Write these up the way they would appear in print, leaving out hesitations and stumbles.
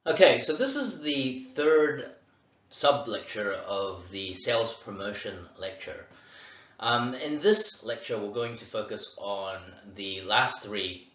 Okay, so this is the third sub-lecture of the sales promotion lecture. In this lecture, we're going to focus on the last three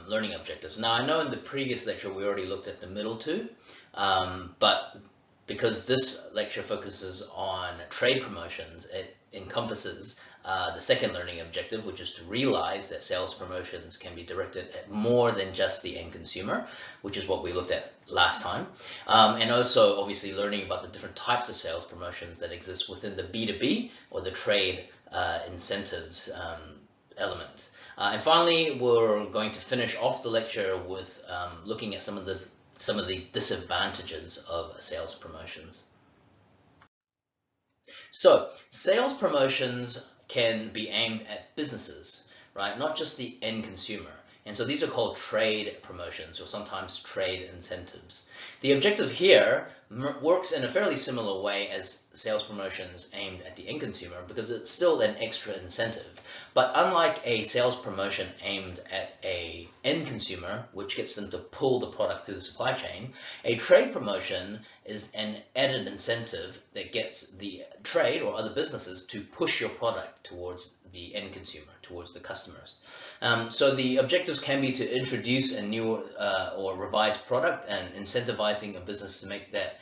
learning objectives. Now, I know in the previous lecture we already looked at the middle two, but because this lecture focuses on trade promotions, it encompasses the second learning objective, which is to realize that sales promotions can be directed at more than just the end consumer, which is what we looked at last time. And also, obviously, learning about the different types of sales promotions that exist within the B2B or the trade incentives element. And finally, we're going to finish off the lecture with looking at some of the disadvantages of sales promotions. So, sales promotions can be aimed at businesses, right? Not just the end consumer. And so these are called trade promotions or sometimes trade incentives. The objective here works in a fairly similar way as sales promotions aimed at the end consumer because it's still an extra incentive. But unlike a sales promotion aimed at a end consumer, which gets them to pull the product through the supply chain, a trade promotion is an added incentive that gets the trade or other businesses to push your product towards the end consumer, towards the customers. So the objectives can be to introduce a new or revised product and incentivizing a business to make that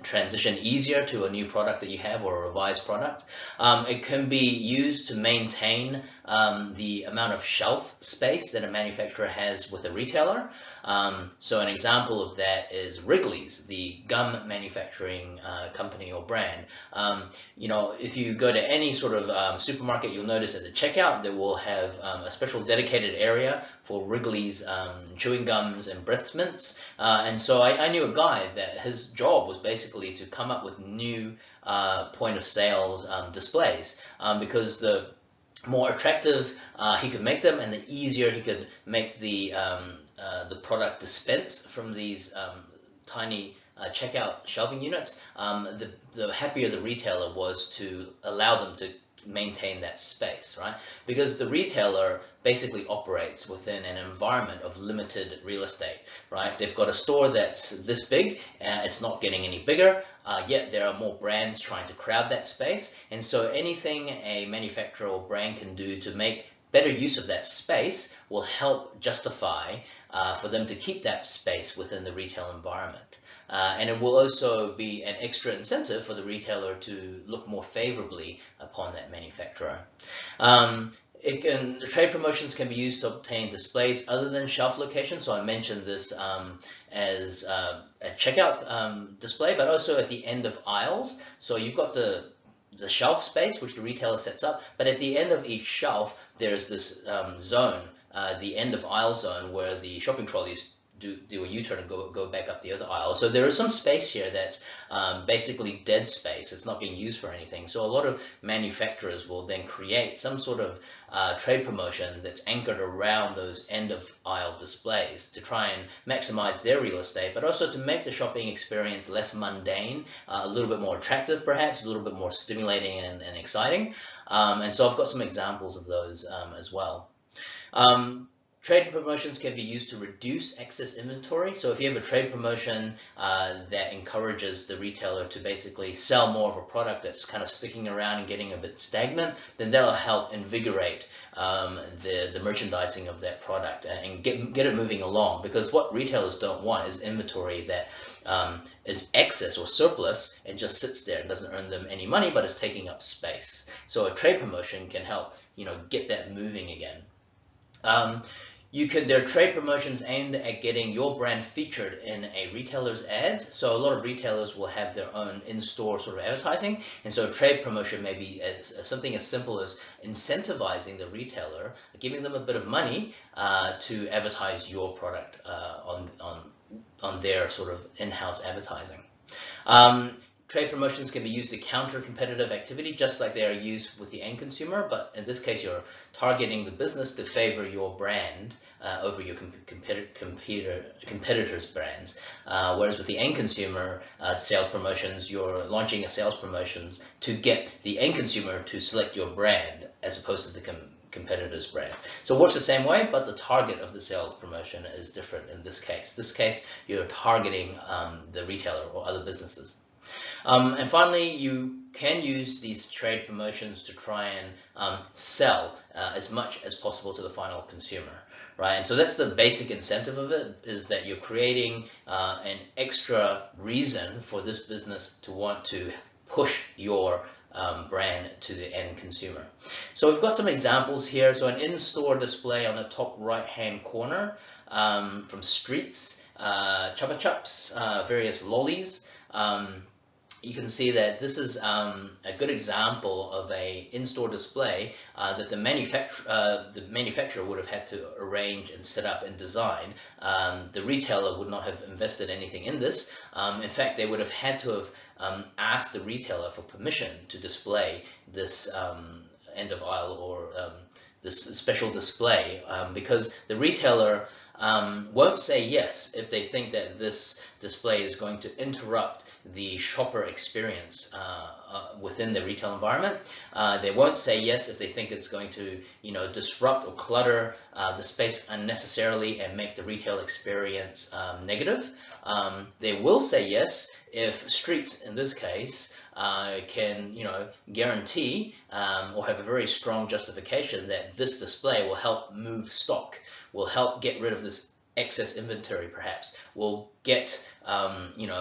transition easier to a new product that you have or a revised product. It can be used to maintain the amount of shelf space that a manufacturer has with a retailer. So an example of that is Wrigley's, the gum manufacturing company or brand. If you go to any sort of supermarket, you'll notice at the checkout they will have a special dedicated area for Wrigley's chewing gums and breath mints. And so I knew a guy that his job was basically to come up with new point of sales displays because the more attractive he could make them and the easier he could make the product dispense from these tiny checkout shelving units, the happier the retailer was to allow them to maintain that space, right? Because the retailer basically operates within an environment of limited real estate, right? They've got a store that's this big, it's not getting any bigger, yet there are more brands trying to crowd that space. And so anything a manufacturer or brand can do to make better use of that space will help justify for them to keep that space within the retail environment. And it will also be an extra incentive for the retailer to look more favorably upon that manufacturer. Trade promotions can be used to obtain displays other than shelf location. So I mentioned this as a checkout display, but also at the end of aisles. So you've got the shelf space, which the retailer sets up, but at the end of each shelf, there's this zone, the end of aisle zone, where the shopping trolleys do a U-turn and go back up the other aisle. So there is some space here that's basically dead space. It's not being used for anything. So a lot of manufacturers will then create some sort of trade promotion that's anchored around those end of aisle displays to try and maximize their real estate, but also to make the shopping experience less mundane, a little bit more attractive perhaps, a little bit more stimulating and exciting. And so I've got some examples of those as well. Trade promotions can be used to reduce excess inventory. So if you have a trade promotion that encourages the retailer to basically sell more of a product that's kind of sticking around and getting a bit stagnant, then that'll help invigorate the merchandising of that product and get it moving along. Because what retailers don't want is inventory that is excess or surplus and just sits there and doesn't earn them any money, but is taking up space. So a trade promotion can help, get that moving again. There are trade promotions aimed at getting your brand featured in a retailer's ads. So a lot of retailers will have their own in-store sort of advertising. And so a trade promotion may be something as simple as incentivizing the retailer, giving them a bit of money to advertise your product on their sort of in-house advertising. Trade promotions can be used to counter competitive activity, just like they are used with the end consumer, but in this case you're targeting the business to favor your brand over your competitors' brands. Whereas with the end consumer sales promotions, you're launching a sales promotions to get the end consumer to select your brand as opposed to the competitor's brand. So it works the same way, but the target of the sales promotion is different in this case. This case, you're targeting the retailer or other businesses. And finally, you can use these trade promotions to try and sell as much as possible to the final consumer, right? And so that's the basic incentive of it, is that you're creating an extra reason for this business to want to push your brand to the end consumer. So we've got some examples here. So an in-store display on the top right-hand corner from Streets, Chupa Chups, various lollies. You can see that this is a good example of a in-store display that the manufacturer would have had to arrange and set up and design. The retailer would not have invested anything in this. In fact, they would have had to have asked the retailer for permission to display this end of aisle or this special display, because the retailer won't say yes if they think that this display is going to interrupt the shopper experience within the retail environment. They won't say yes if they think it's going to, disrupt or clutter the space unnecessarily and make the retail experience negative. They will say yes if Streets, in this case, can, guarantee or have a very strong justification that this display will help move stock, will help get rid of this excess inventory, perhaps, will get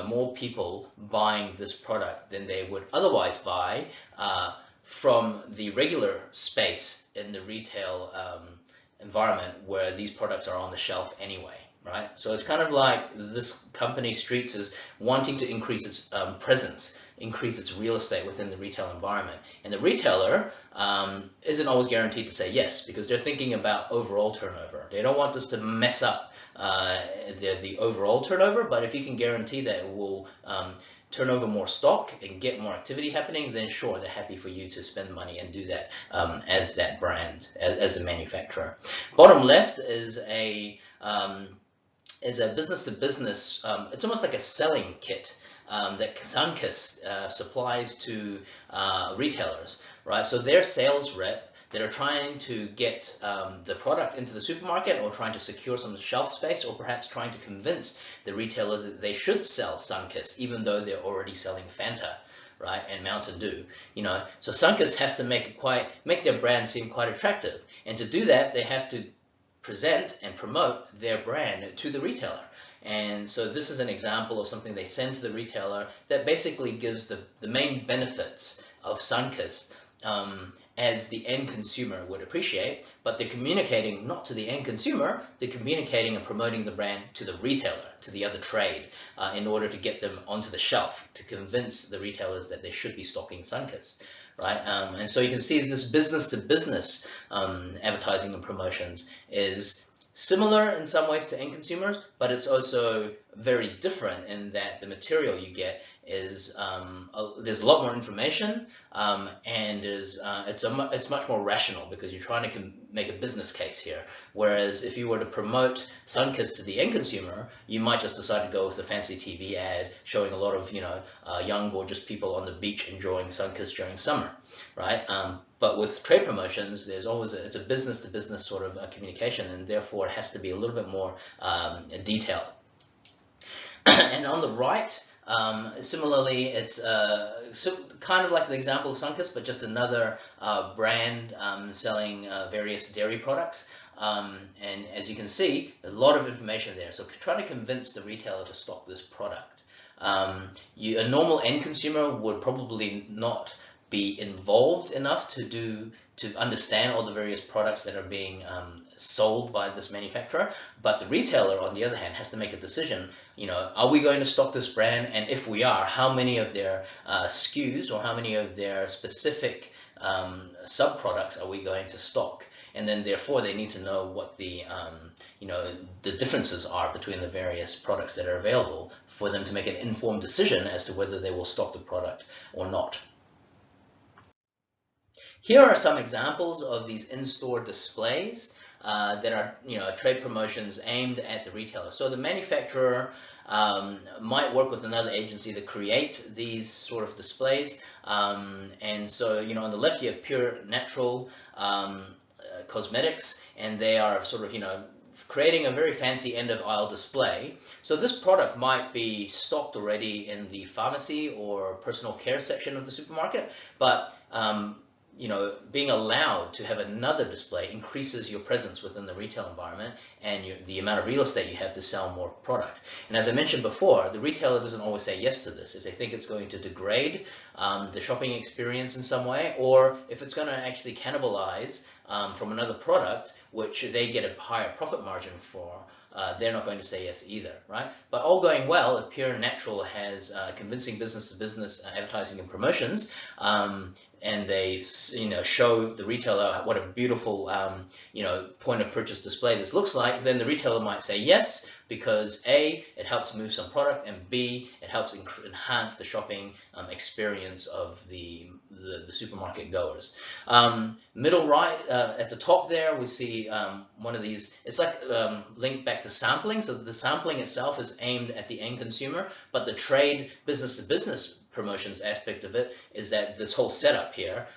more people buying this product than they would otherwise buy from the regular space in the retail environment where these products are on the shelf anyway, right? So it's kind of like this company, Streets, is wanting to increase its presence, increase its real estate within the retail environment. And the retailer isn't always guaranteed to say yes, because they're thinking about overall turnover. They don't want this to mess up the overall turnover, but if you can guarantee that it will turn over more stock and get more activity happening, then sure, they're happy for you to spend money and do that as that brand, as a manufacturer. Bottom left is a business to business. It's almost like a selling kit that Sunkist supplies to retailers, right? So their sales rep that are trying to get the product into the supermarket, or trying to secure some shelf space, or perhaps trying to convince the retailer that they should sell Sunkist even though they're already selling Fanta, right, and Mountain Dew. So Sunkist has to make their brand seem quite attractive, and to do that they have to present and promote their brand to the retailer. And so this is an example of something they send to the retailer that basically gives the main benefits of Sunkist as the end consumer would appreciate, but they're communicating not to the end consumer, they're communicating and promoting the brand to the retailer, to the other trade, in order to get them onto the shelf, to convince the retailers that they should be stocking Sunkist, right? And so you can see this business-to-business advertising and promotions is similar in some ways to end consumers, but it's also very different in that the material you get is there's a lot more information, and it's much more rational, because you're trying to make a business case here. Whereas if you were to promote Sunkist to the end consumer, you might just decide to go with a fancy TV ad showing a lot of young gorgeous people on the beach enjoying Sunkist during summer, right? But with trade promotions, there's always it's a business-to-business sort of communication, and therefore it has to be a little bit more detailed. And on the right, similarly, it's kind of like the example of Sunkist, but just another brand selling various dairy products. And as you can see, a lot of information there. So try to convince the retailer to stock this product. A normal end consumer would probably not be involved enough to understand all the various products that are being sold by this manufacturer, but the retailer, on the other hand, has to make a decision. Are we going to stock this brand? And if we are, how many of their SKUs or how many of their specific sub-products are we going to stock? And then therefore they need to know what the differences are between the various products that are available for them to make an informed decision as to whether they will stock the product or not. Here are some examples of these in-store displays that are trade promotions aimed at the retailer. So the manufacturer might work with another agency to create these sort of displays, and so on the left you have pure natural cosmetics, and they are sort of, creating a very fancy end of aisle display. So this product might be stocked already in the pharmacy or personal care section of the supermarket, but being allowed to have another display increases your presence within the retail environment and the amount of real estate you have to sell more product. And as I mentioned before, the retailer doesn't always say yes to this. If they think it's going to degrade the shopping experience in some way, or if it's going to actually cannibalize from another product, which they get a higher profit margin for, they're not going to say yes either, right? But all going well, if Pure Natural has convincing business-to-business advertising and promotions, and they show the retailer what a beautiful point of purchase display this looks like, then the retailer might say yes, because A, it helps move some product, and B, it helps enhance the shopping experience of the supermarket goers. Middle right, at the top there, we see one of these. It's like linked back to sampling. So the sampling itself is aimed at the end consumer, but the trade business-to-business promotions aspect of it is that this whole setup here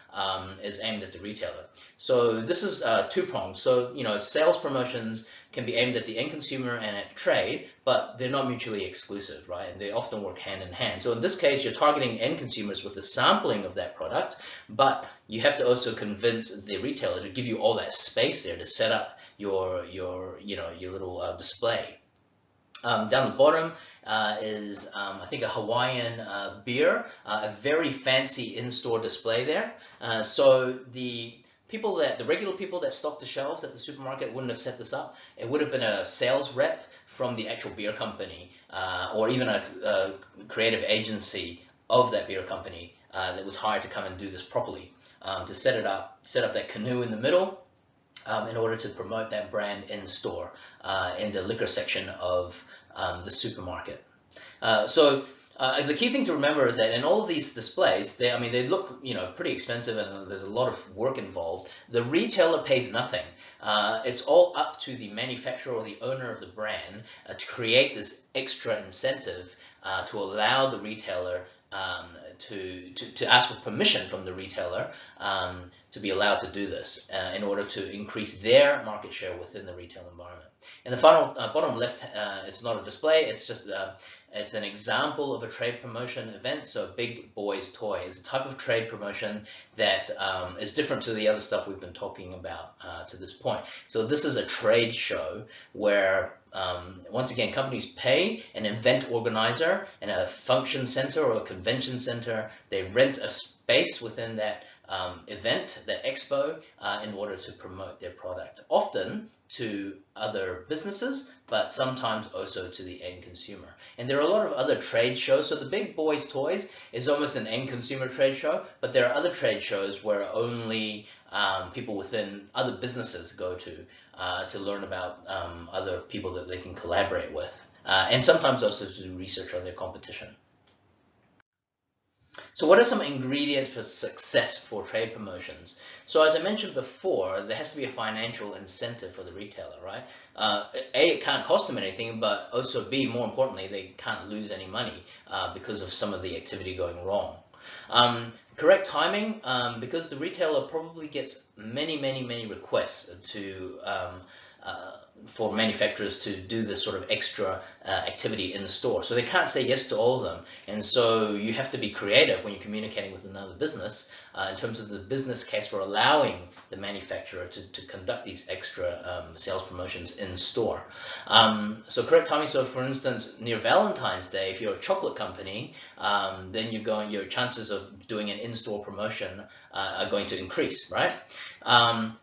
is aimed at the retailer. So this is two-pronged. So sales promotions can be aimed at the end consumer and at trade, but they're not mutually exclusive, right? And they often work hand in hand. So in this case, you're targeting end consumers with the sampling of that product, but you have to also convince the retailer to give you all that space there to set up your little display. Down the bottom is I think a Hawaiian beer, a very fancy in-store display there. So the regular people that stock the shelves at the supermarket wouldn't have set this up. It would have been a sales rep from the actual beer company, or even a creative agency of that beer company that was hired to come and do this properly, to set up that canoe in the middle, in order to promote that brand in store, in the liquor section of the supermarket. The key thing to remember is that in all of these displays, they look pretty expensive, and there's a lot of work involved. The retailer pays nothing. It's all up to the manufacturer or the owner of the brand to create this extra incentive to allow the retailer to ask for permission from the retailer to be allowed to do this in order to increase their market share within the retail environment. And the final bottom left, it's not a display, it's just it's an example of a trade promotion event. So Big Boys Toy is a type of trade promotion that is different to the other stuff we've been talking about to this point. So this is a trade show where once again, companies pay an event organizer in a function center or a convention center. They rent a space within that event, that expo, in order to promote their product, often to other businesses, but sometimes also to the end consumer. And there are a lot of other trade shows. So the Big Boys Toys is almost an end consumer trade show, but there are other trade shows where only people within other businesses go to learn about other people that they can collaborate with, and sometimes also to do research on their competition. So what are some ingredients for success for trade promotions? So as I mentioned before, there has to be a financial incentive for the retailer, right? A, it can't cost them anything, but also B, more importantly, they can't lose any money because of some of the activity going wrong. Correct timing, because the retailer probably gets many requests for manufacturers to do this sort of extra activity in the store. So they can't say yes to all of them. And so you have to be creative when you're communicating with another business in terms of the business case for allowing the manufacturer to conduct these extra sales promotions in store. So correct timing. So for instance, near Valentine's Day, if you're a chocolate company, then your chances of doing an in-store promotion are going to increase, right?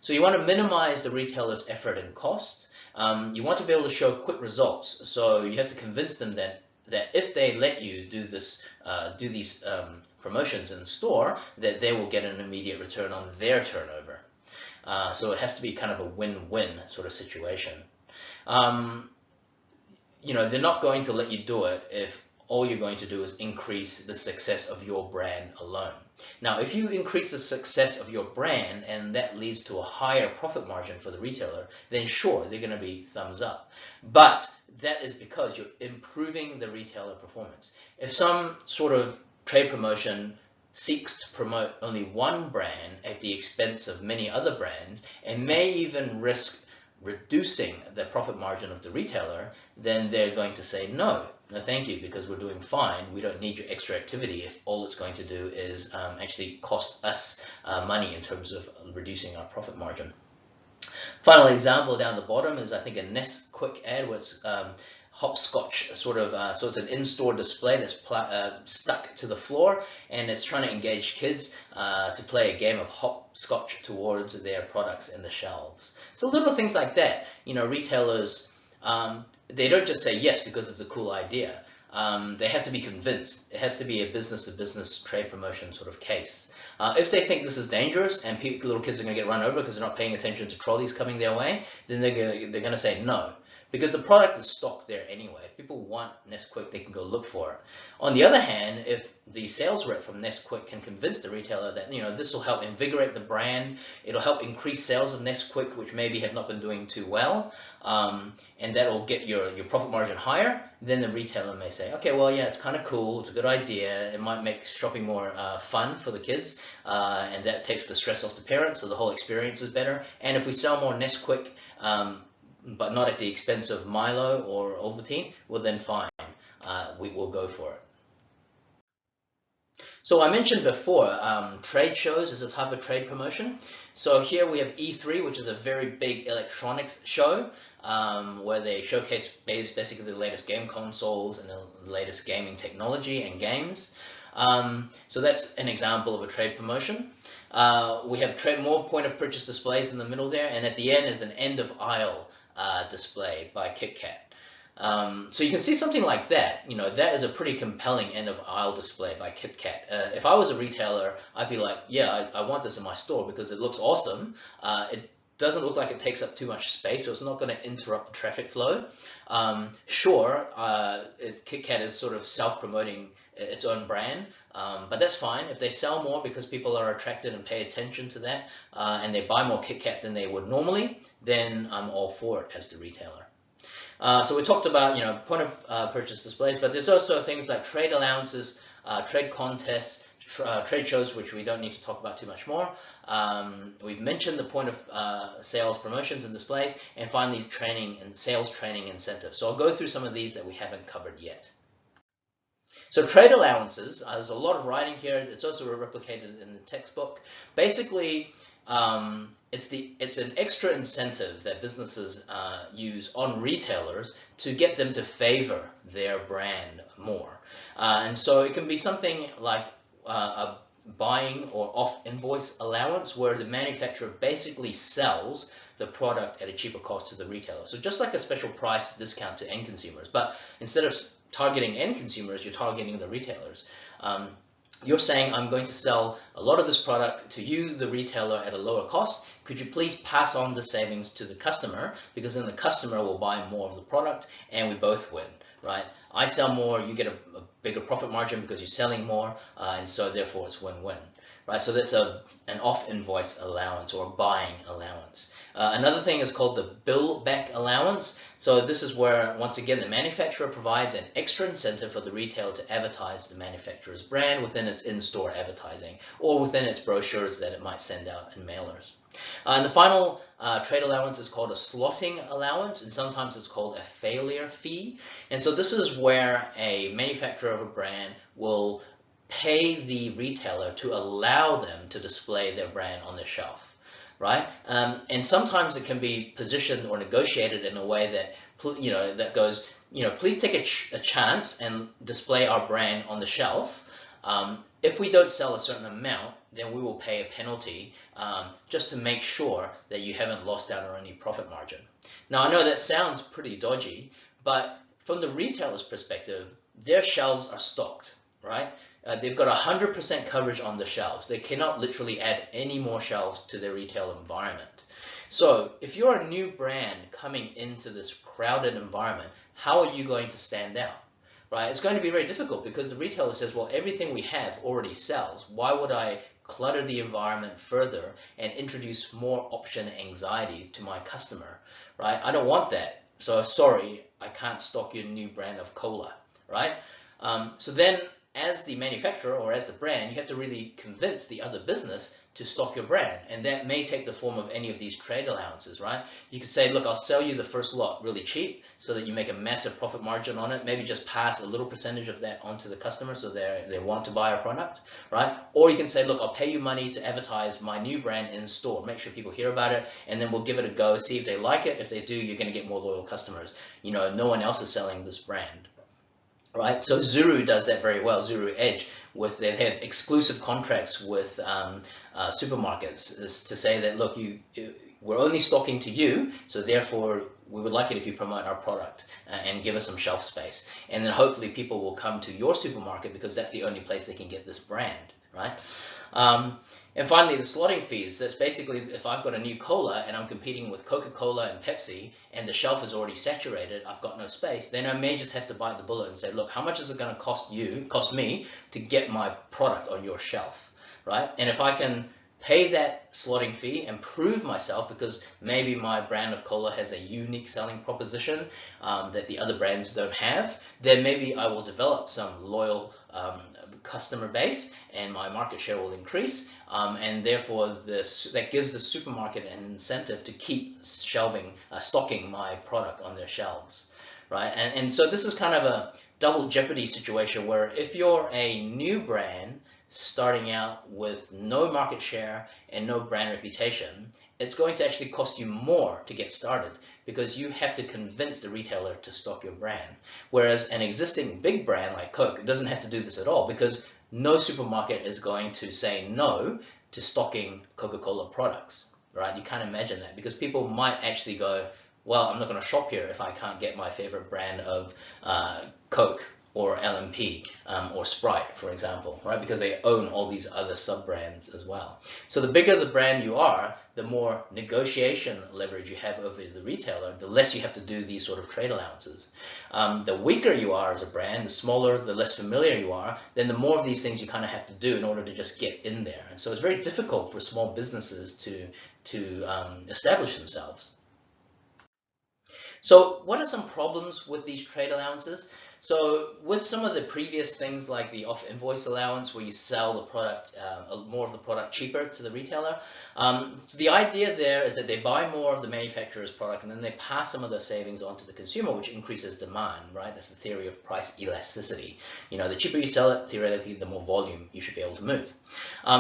So you want to minimize the retailer's effort and cost. You want to be able to show quick results. So you have to convince them that if they let you do these promotions in the store, that they will get an immediate return on their turnover. So it has to be kind of a win-win sort of situation. They're not going to let you do it if all you're going to do is increase the success of your brand alone. Now, if you increase the success of your brand and that leads to a higher profit margin for the retailer, then sure, they're going to be thumbs up. But that is because you're improving the retailer performance. If some sort of trade promotion seeks to promote only one brand at the expense of many other brands, and may even risk reducing the profit margin of the retailer, then they're going to say no, thank you, because we're doing fine. We don't need your extra activity if all it's going to do is actually cost us money in terms of reducing our profit margin. Final example down the bottom is, I think, a Nesquik ad where it's hopscotch sort of, so it's an in-store display that's stuck to the floor, and it's trying to engage kids to play a game of hopscotch towards their products in the shelves. So little things like that, retailers, they don't just say yes because it's a cool idea. They have to be convinced. It has to be a business-to-business trade promotion sort of case. If they think this is dangerous and little kids are going to get run over because they're not paying attention to trolleys coming their way, then they're going to say no. Because the product is stocked there anyway. If people want Nesquik, they can go look for it. On the other hand, if the sales rep from Nesquik can convince the retailer that this will help invigorate the brand, it'll help increase sales of Nesquik, which maybe have not been doing too well, and that will get your profit margin higher, then the retailer may say, okay, well, yeah, it's kind of cool, it's a good idea, it might make shopping more fun for the kids, and that takes the stress off the parents, so the whole experience is better. And if we sell more Nesquik, but not at the expense of Milo or Ovaltine, well then fine, we will go for it. So I mentioned before, trade shows is a type of trade promotion. So here we have E3, which is a very big electronics show, where they showcase basically the latest game consoles and the latest gaming technology and games. So that's an example of a trade promotion. We have more point of purchase displays in the middle there, and at the end is an end of aisle display by KitKat. So you can see something like that. That is a pretty compelling end of aisle display by KitKat. If I was a retailer, I'd be like, yeah, I want this in my store because it looks awesome. It doesn't look like it takes up too much space, so it's not going to interrupt the traffic flow. Sure, KitKat is sort of self-promoting its own brand, but that's fine. If they sell more because people are attracted and pay attention to that, and they buy more KitKat than they would normally, then I'm all for it as the retailer. So we talked about point of purchase displays, but there's also things like trade allowances, trade contests, trade shows, which we don't need to talk about too much more. We've mentioned the point of sales promotions and displays, and finally training and sales training incentives. So I'll go through some of these that we haven't covered yet. So trade allowances, there's a lot of writing here. It's also replicated in the textbook. Basically, it's an extra incentive that businesses use on retailers to get them to favor their brand more. And so it can be something like a buying or off invoice allowance, where the manufacturer basically sells the product at a cheaper cost to the retailer. So just like a special price discount to end consumers, but instead of targeting end consumers, you're targeting the retailers. You're saying, I'm going to sell a lot of this product to you, the retailer, at a lower cost. Could you please pass on the savings to the customer? Because then the customer will buy more of the product and we both win, right? I sell more, you get a bigger profit margin because you're selling more, and so therefore it's win-win, right? So that's an off-invoice allowance or a buying allowance. Another thing is called the bill-back allowance. So this is where, once again, the manufacturer provides an extra incentive for the retailer to advertise the manufacturer's brand within its in-store advertising or within its brochures that it might send out in mailers. And the final trade allowance is called a slotting allowance, and sometimes it's called a failure fee. And so this is where a manufacturer of a brand will pay the retailer to allow them to display their brand on the shelf. Right, and sometimes it can be positioned or negotiated in a way that that goes, please take a chance and display our brand on the shelf. If we don't sell a certain amount, then we will pay a penalty just to make sure that you haven't lost out on any profit margin. Now I know that sounds pretty dodgy, but from the retailer's perspective, their shelves are stocked, right? They've got 100% coverage on the shelves. They cannot literally add any more shelves to their retail environment. So if you're a new brand coming into this crowded environment, how are you going to stand out? Right? It's going to be very difficult because the retailer says, well, everything we have already sells. Why would I clutter the environment further and introduce more option anxiety to my customer? Right? I don't want that. So sorry, I can't stock your new brand of cola. Right? So then as the manufacturer or as the brand, you have to really convince the other business to stock your brand, and that may take the form of any of these trade allowances, right? You could say, look, I'll sell you the first lot really cheap so that you make a massive profit margin on it, maybe just pass a little percentage of that onto the customer so they want to buy our product, right? Or you can say, look, I'll pay you money to advertise my new brand in store, make sure people hear about it, and then we'll give it a go, see if they like it. If they do, you're going to get more loyal customers. You know, no one else is selling this brand. Right, so Zuru does that very well. Zuru Edge, they have exclusive contracts with supermarkets, is to say that, look, we're only stocking to you, so therefore we would like it if you promote our product and give us some shelf space, and then hopefully people will come to your supermarket because that's the only place they can get this brand, right? And finally, the slotting fees. That's basically if I've got a new cola and I'm competing with Coca-Cola and Pepsi and the shelf is already saturated, I've got no space, then I may just have to bite the bullet and say, look, how much is it going to cost me to get my product on your shelf, right? And if I can pay that slotting fee and prove myself, because maybe my brand of cola has a unique selling proposition that the other brands don't have, then maybe I will develop some loyal customer base and my market share will increase, and therefore that gives the supermarket an incentive to keep stocking my product on their shelves, right? And so this is kind of a double jeopardy situation where if you're a new brand starting out with no market share and no brand reputation, it's going to actually cost you more to get started because you have to convince the retailer to stock your brand. Whereas an existing big brand like Coke doesn't have to do this at all, because no supermarket is going to say no to stocking Coca-Cola products, right? You can't imagine that, because people might actually go, well, I'm not going to shop here if I can't get my favorite brand of Coke or LMP or Sprite, for example, right? Because they own all these other sub-brands as well. So the bigger the brand you are, the more negotiation leverage you have over the retailer, the less you have to do these sort of trade allowances. The weaker you are as a brand, the smaller, the less familiar you are, then the more of these things you kind of have to do in order to just get in there. And so it's very difficult for small businesses to establish themselves. So what are some problems with these trade allowances? So with some of the previous things like the off-invoice allowance, where you sell the product, more of the product cheaper to the retailer, so the idea there is that they buy more of the manufacturer's product and then they pass some of those savings on to the consumer, which increases demand, right? That's the theory of price elasticity. You know, the cheaper you sell it, theoretically, the more volume you should be able to move.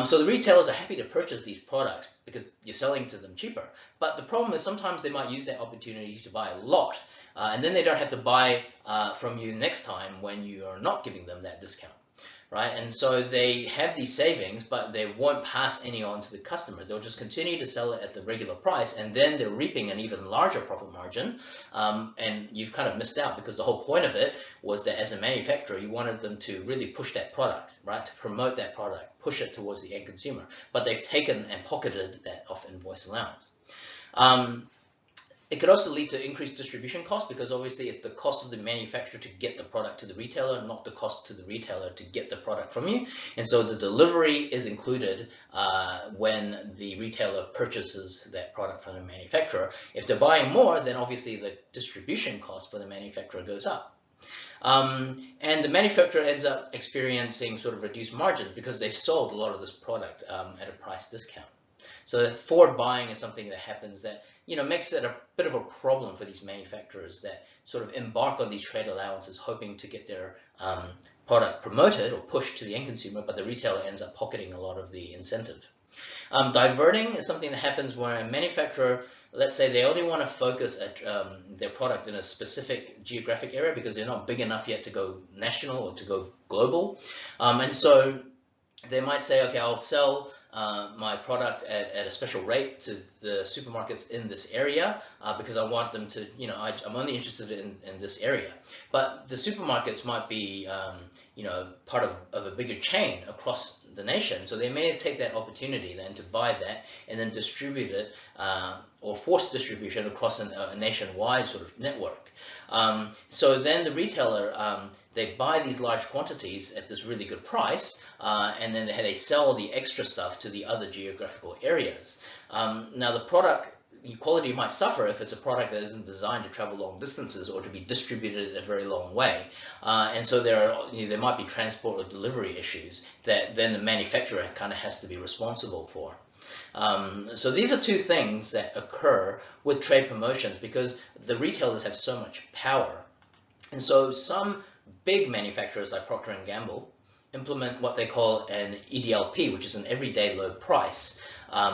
So the retailers are happy to purchase these products because you're selling to them cheaper. But the problem is sometimes they might use that opportunity to buy a lot. And then they don't have to buy from you next time when you are not giving them that discount, right? And so they have these savings, but they won't pass any on to the customer. They'll just continue to sell it at the regular price, and then they're reaping an even larger profit margin. And you've kind of missed out, because the whole point of it was that as a manufacturer, you wanted them to really push that product, right? To promote that product, push it towards the end consumer. But they've taken and pocketed that off-invoice allowance. It could also lead to increased distribution costs, because obviously it's the cost of the manufacturer to get the product to the retailer, not the cost to the retailer to get the product from you. And so the delivery is included when the retailer purchases that product from the manufacturer. If they're buying more, then obviously the distribution cost for the manufacturer goes up. And the manufacturer ends up experiencing sort of reduced margins because they've sold a lot of this product at a price discount. So forward buying is something that happens that, you know, makes it a bit of a problem for these manufacturers that sort of embark on these trade allowances hoping to get their product promoted or pushed to the end consumer, but the retailer ends up pocketing a lot of the incentive. Diverting is something that happens when a manufacturer, let's say they only want to focus at their product in a specific geographic area because they're not big enough yet to go national or to go global. And so they might say, okay, I'll sell my product at a special rate to the supermarkets in this area because I want them to, you know, I'm only interested in this area. But the supermarkets might be, you know, part of a bigger chain across the nation. So they may take that opportunity then to buy that and then distribute it or force distribution across a nationwide sort of network. So then the retailer, they buy these large quantities at this really good price, and then they sell the extra stuff to the other geographical areas. Now the product quality might suffer if it's a product that isn't designed to travel long distances or to be distributed in a very long way. And so there might be transport or delivery issues that then the manufacturer kind of has to be responsible for. So these are two things that occur with trade promotions because the retailers have so much power. And so some big manufacturers like Procter & Gamble implement what they call an EDLP, which is an everyday low price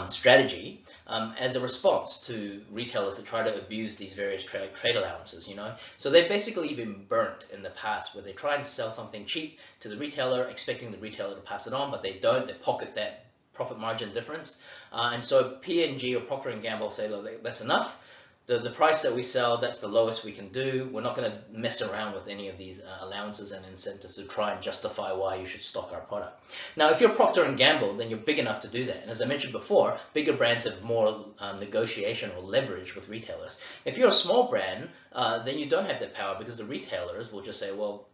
strategy, as a response to retailers that try to abuse these various trade allowances, So they've basically been burnt in the past where they try and sell something cheap to the retailer, expecting the retailer to pass it on, but they don't. They pocket that profit margin difference. And so P&G or Procter & Gamble say, look, that's enough. The price that we sell, that's the lowest we can do. We're not going to mess around with any of these allowances and incentives to try and justify why you should stock our product. Now, if you're Procter & Gamble, then you're big enough to do that. And as I mentioned before, bigger brands have more negotiation or leverage with retailers. If you're a small brand, then you don't have that power because the retailers will just say, well,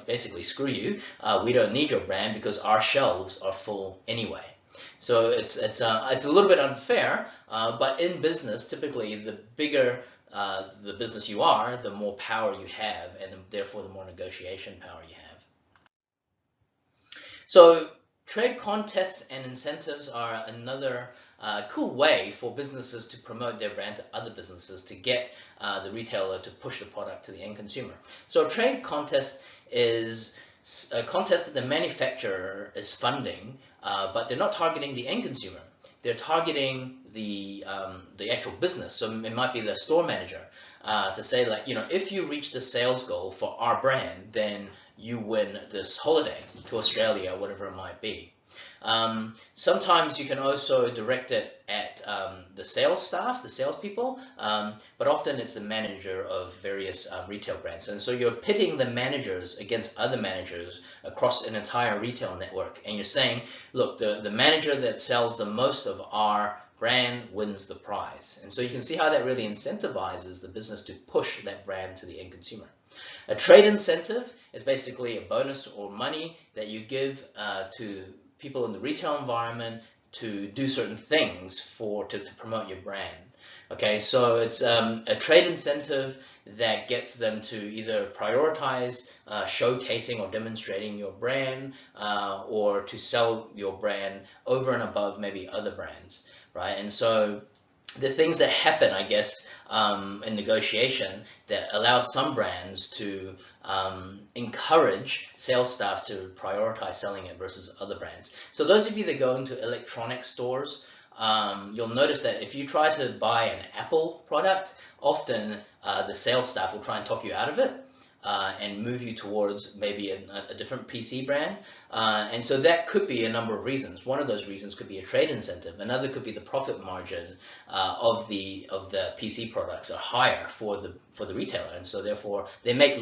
basically, screw you. We don't need your brand because our shelves are full anyway. So it's a little bit unfair, but in business, typically the bigger the business you are, the more power you have, and therefore the more negotiation power you have. So trade contests and incentives are another cool way for businesses to promote their brand to other businesses to get the retailer to push the product to the end consumer. So a trade contest is a contest that the manufacturer is funding, but they're not targeting the end consumer. They're targeting the actual business. So it might be the store manager to say, like, if you reach the sales goal for our brand, then you win this holiday to Australia, whatever it might be. Sometimes you can also direct it at the sales staff, the salespeople, but often it's the manager of various retail brands. And so you're pitting the managers against other managers across an entire retail network. And you're saying, look, the manager that sells the most of our brand wins the prize. And so you can see how that really incentivizes the business to push that brand to the end consumer. A trade incentive is basically a bonus or money that you give to people in the retail environment to do certain things to promote your brand. Okay, so it's a trade incentive that gets them to either prioritize showcasing or demonstrating your brand, or to sell your brand over and above maybe other brands, right? And so the things that happen, I guess, in negotiation that allow some brands to encourage sales staff to prioritize selling it versus other brands. So those of you that go into electronic stores, you'll notice that if you try to buy an Apple product, often the sales staff will try and talk you out of it and move you towards maybe a different PC brand. And so that could be a number of reasons. One of those reasons could be a trade incentive. Another could be the profit margin of the PC products are higher for the retailer, and so therefore they make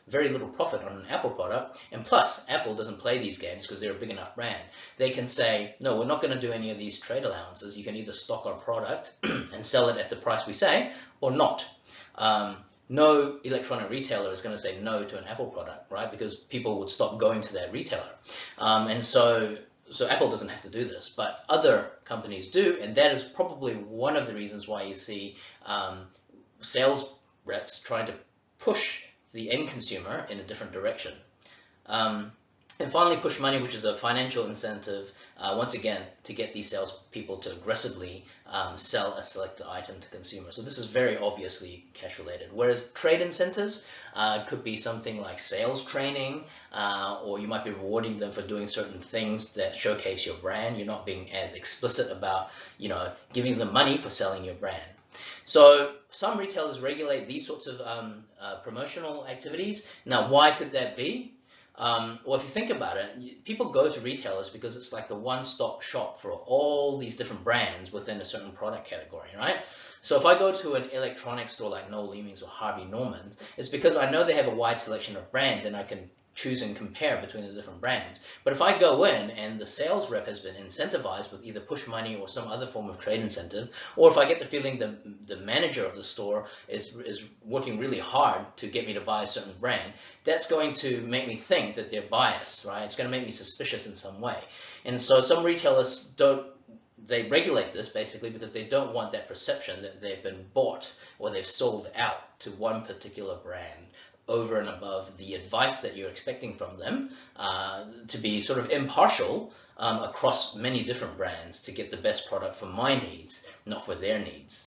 very little profit on an Apple product. And plus, Apple doesn't play these games because they're a big enough brand. They can say, no, we're not going to do any of these trade allowances. You can either stock our product and sell it at the price we say, or not. No electronic retailer is going to say no to an Apple product, right? Because people would stop going to that retailer. And so Apple doesn't have to do this, but other companies do, and that is probably one of the reasons why you see sales reps trying to push the end consumer in a different direction. And finally, push money, which is a financial incentive, once again, to get these salespeople to aggressively sell a selected item to consumers. So this is very obviously cash related. Whereas trade incentives could be something like sales training, or you might be rewarding them for doing certain things that showcase your brand. You're not being as explicit about, giving them money for selling your brand. So some retailers regulate these sorts of promotional activities. Now, why could that be? Well, if you think about it, people go to retailers because it's like the one-stop shop for all these different brands within a certain product category, right? So if I go to an electronics store like Noel Leeming's or Harvey Norman, it's because I know they have a wide selection of brands and I can choose and compare between the different brands. But if I go in and the sales rep has been incentivized with either push money or some other form of trade incentive, or if I get the feeling the manager of the store is working really hard to get me to buy a certain brand, that's going to make me think that they're biased, right? It's going to make me suspicious in some way. And so some retailers don't they regulate this basically because they don't want that perception that they've been bought or they've sold out to one particular brand over and above the advice that you're expecting from them, to be sort of impartial across many different brands to get the best product for my needs, not for their needs.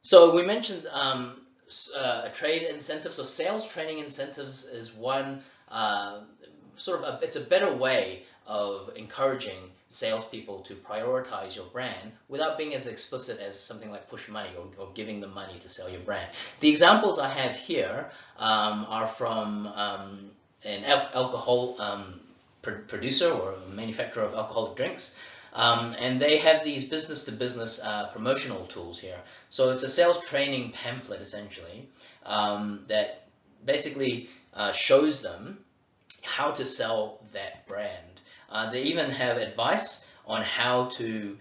So we mentioned trade incentives or sales training incentives is one it's a better way of encouraging salespeople to prioritize your brand without being as explicit as something like push money or giving them money to sell your brand. The examples I have here are from an alcohol producer or manufacturer of alcoholic drinks. And they have these business-to-business promotional tools here. So it's a sales training pamphlet, essentially, that basically shows them how to sell that brand. They even have advice on how to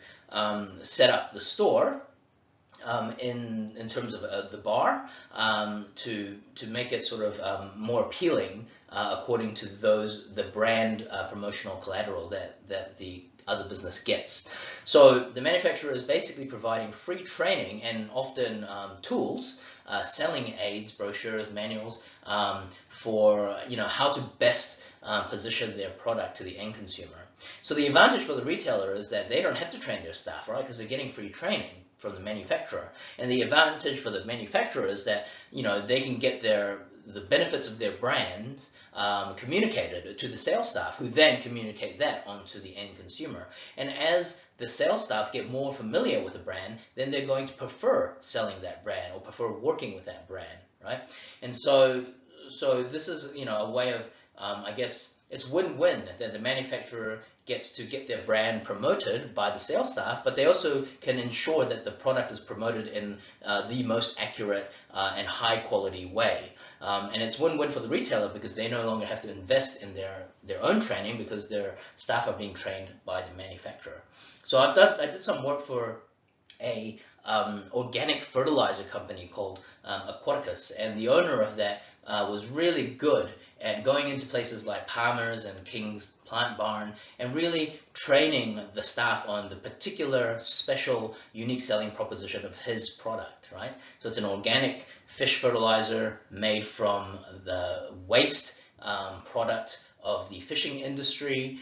set up the store in terms of the bar to make it sort of more appealing according to the brand promotional collateral that the other business gets. So the manufacturer is basically providing free training and often tools, selling aids, brochures, manuals for how to best position their product to the end consumer. So the advantage for the retailer is that they don't have to train their staff, right? Because they're getting free training from the manufacturer. And the advantage for the manufacturer is that they can get the benefits of their brand communicated to the sales staff, who then communicate that onto the end consumer. And as the sales staff get more familiar with the brand, then they're going to prefer selling that brand or prefer working with that brand, right? And so this is a way of I guess it's win-win that the manufacturer gets to get their brand promoted by the sales staff, but they also can ensure that the product is promoted in the most accurate and high quality way. And it's win-win for the retailer because they no longer have to invest in their own training because their staff are being trained by the manufacturer. So I did some work for a organic fertilizer company called Aquaticus, and the owner of that was really good at going into places like Palmer's and King's Plant Barn and really training the staff on the particular special unique selling proposition of his product, right? So it's an organic fish fertilizer made from the waste product of the fishing industry.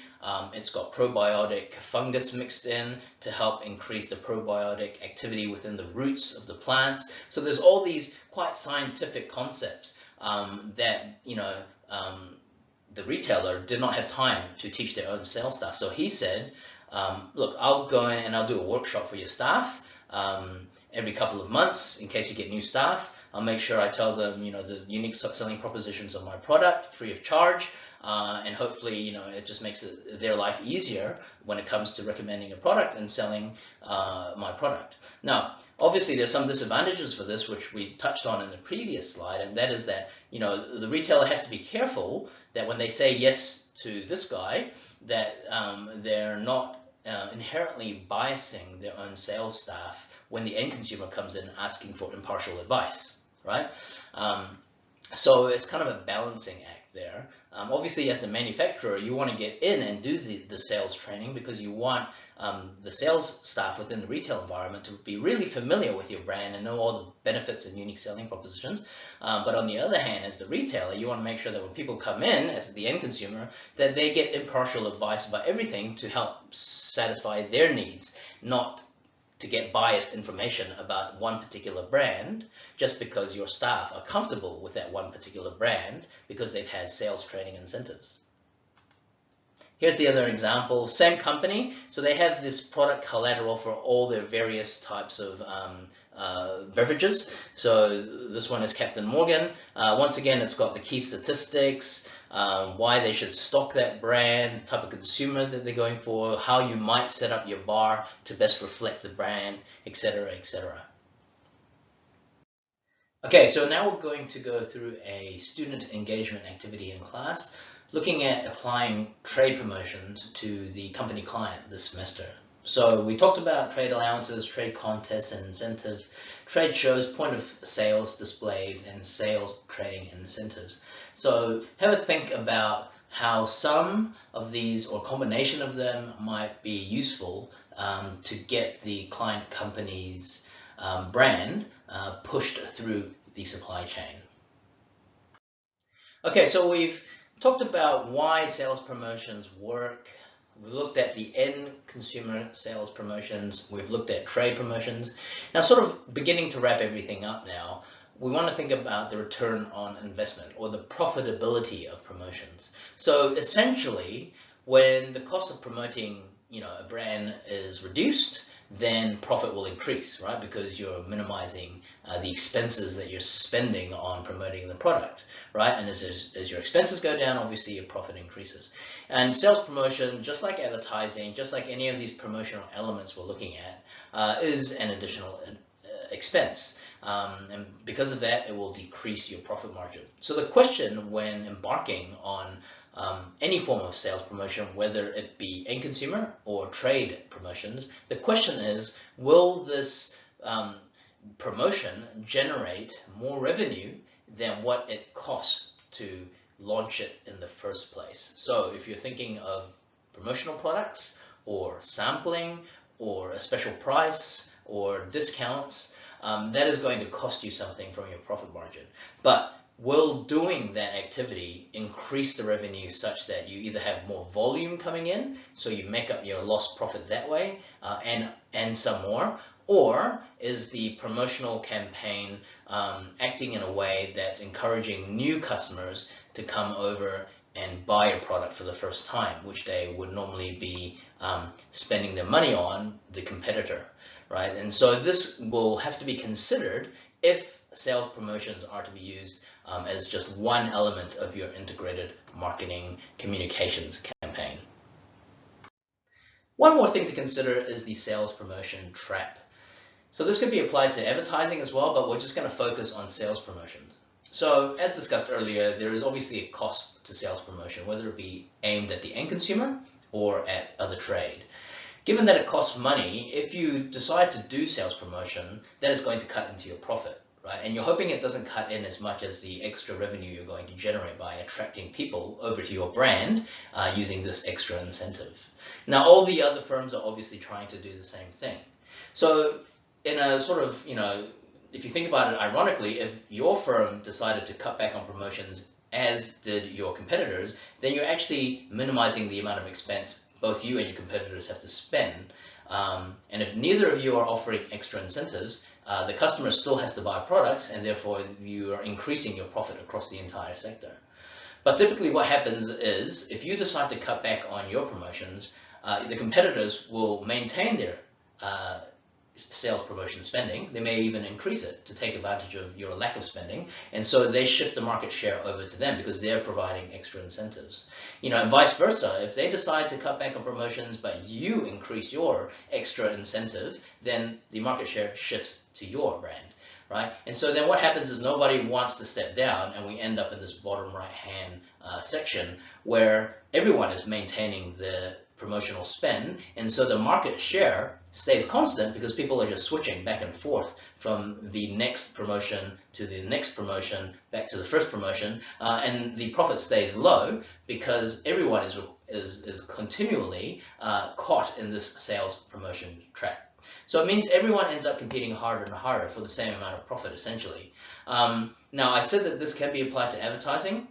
It's got probiotic fungus mixed in to help increase the probiotic activity within the roots of the plants. So there's all these quite scientific concepts that the retailer did not have time to teach their own sales staff. So he said, look, I'll go in and I'll do a workshop for your staff every couple of months in case you get new staff. I'll make sure I tell them, the unique selling propositions of my product free of charge. And hopefully, it just makes their life easier when it comes to recommending a product and selling my product. Now, obviously, there's some disadvantages for this, which we touched on in the previous slide, and that is that, the retailer has to be careful that when they say yes to this guy, that they're not inherently biasing their own sales staff when the end consumer comes in asking for impartial advice, right? So it's kind of a balancing act there. Obviously, as the manufacturer, you want to get in and do the sales training because you want the sales staff within the retail environment to be really familiar with your brand and know all the benefits and unique selling propositions. But on the other hand, as the retailer, you want to make sure that when people come in as the end consumer, that they get impartial advice about everything to help satisfy their needs, not to get biased information about one particular brand just because your staff are comfortable with that one particular brand because they've had sales training incentives. Here's the other example, same company. So they have this product collateral for all their various types of beverages. So this one is Captain Morgan. Once again, it's got the key statistics, why they should stock that brand, the type of consumer that they're going for, how you might set up your bar to best reflect the brand, etc., etc. Okay, so now we're going to go through a student engagement activity in class, looking at applying trade promotions to the company client this semester. So we talked about trade allowances, trade contests and incentives, trade shows, point of sales displays, and sales trading incentives. So have a think about how some of these or combination of them might be useful to get the client company's brand pushed through the supply chain. Okay, so we've talked about why sales promotions work. We've looked at the end consumer sales promotions. We've looked at trade promotions. Now, sort of beginning to wrap everything up now, we want to think about the return on investment or the profitability of promotions. So essentially, when the cost of promoting, a brand is reduced, then profit will increase, right? Because you're minimizing the expenses that you're spending on promoting the product, right? And as your expenses go down, obviously your profit increases. And sales promotion, just like advertising, just like any of these promotional elements we're looking at, is an additional expense. And because of that, it will decrease your profit margin. So the question when embarking on any form of sales promotion, whether it be end consumer or trade promotions, the question is, will this promotion generate more revenue than what it costs to launch it in the first place? So if you're thinking of promotional products or sampling or a special price or discounts, that is going to cost you something from your profit margin. But will doing that activity increase the revenue such that you either have more volume coming in, so you make up your lost profit that way, and some more, or is the promotional campaign acting in a way that's encouraging new customers to come over and buy a product for the first time, which they would normally be spending their money on the competitor, right? And so this will have to be considered if sales promotions are to be used as just one element of your integrated marketing communications campaign. One more thing to consider is the sales promotion trap. So this could be applied to advertising as well, but we're just going to focus on sales promotions. So as discussed earlier, there is obviously a cost to sales promotion, whether it be aimed at the end consumer or at other trade. Given that it costs money, if you decide to do sales promotion, that is going to cut into your profit, right? And you're hoping it doesn't cut in as much as the extra revenue you're going to generate by attracting people over to your brand using this extra incentive. Now, all the other firms are obviously trying to do the same thing. So in a sort of, if you think about it ironically, if your firm decided to cut back on promotions as did your competitors, then you're actually minimizing the amount of expense both you and your competitors have to spend. And if neither of you are offering extra incentives, the customer still has to buy products, and therefore you are increasing your profit across the entire sector. But typically what happens is, if you decide to cut back on your promotions, the competitors will maintain their sales promotion spending. They may even increase it to take advantage of your lack of spending, and so they shift the market share over to them because they're providing extra incentives. And vice versa, if they decide to cut back on promotions but you increase your extra incentive, then the market share shifts to your brand, right? And so then what happens is nobody wants to step down, and we end up in this bottom right hand section where everyone is maintaining the promotional spend, and so the market share stays constant because people are just switching back and forth from the next promotion to the next promotion back to the first promotion, and the profit stays low because everyone is continually caught in this sales promotion trap. So it means everyone ends up competing harder and harder for the same amount of profit, essentially. Now, I said that this can be applied to advertising,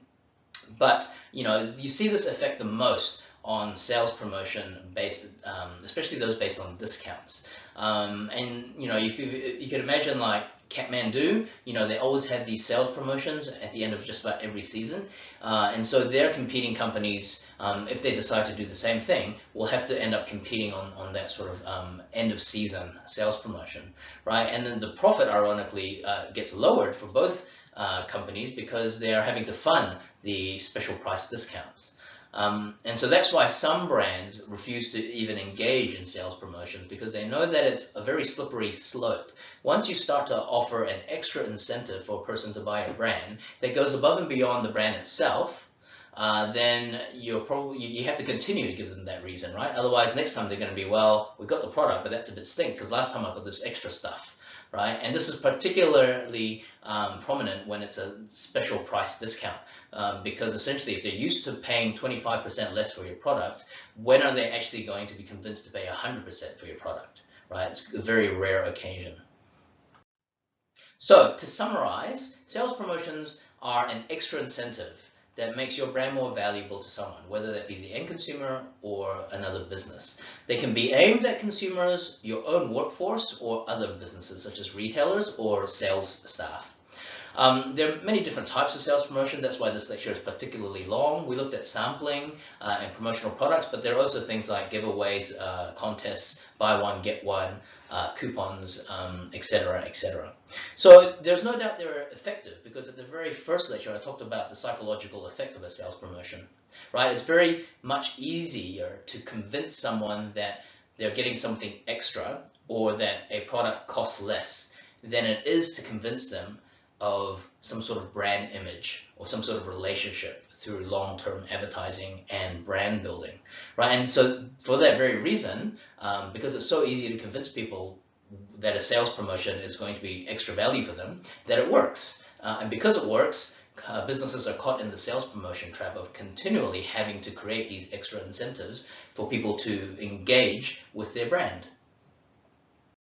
but you see this affect the most on sales promotion based, especially those based on discounts. And you could imagine like Kathmandu, they always have these sales promotions at the end of just about every season, and so their competing companies, if they decide to do the same thing, will have to end up competing on that sort of end of season sales promotion, right? And then the profit ironically gets lowered for both companies because they are having to fund the special price discounts. And so that's why some brands refuse to even engage in sales promotions, because they know that it's a very slippery slope. Once you start to offer an extra incentive for a person to buy a brand that goes above and beyond the brand itself, then you have to continue to give them that reason, right? Otherwise, next time they're going to be, well, we got the product, but that's a bit stink because last time I got this extra stuff, right? And this is particularly prominent when it's a special price discount. because essentially if they're used to paying 25% less for your product, when are they actually going to be convinced to pay 100% for your product, right? It's a very rare occasion. So to summarize, sales promotions are an extra incentive that makes your brand more valuable to someone, whether that be the end consumer or another business. They can be aimed at consumers, your own workforce, or other businesses such as retailers or sales staff. There are many different types of sales promotion. That's why this lecture is particularly long. We looked at sampling and promotional products, but there are also things like giveaways, contests, buy one, get one, coupons, etc., etc. So there's no doubt they're effective, because at the very first lecture I talked about the psychological effect of a sales promotion, right? It's very much easier to convince someone that they're getting something extra or that a product costs less than it is to convince them of some sort of brand image or some sort of relationship through long-term advertising and brand building, right? And so for that very reason, because it's so easy to convince people that a sales promotion is going to be extra value for them, that it works. And because it works, businesses are caught in the sales promotion trap of continually having to create these extra incentives for people to engage with their brand.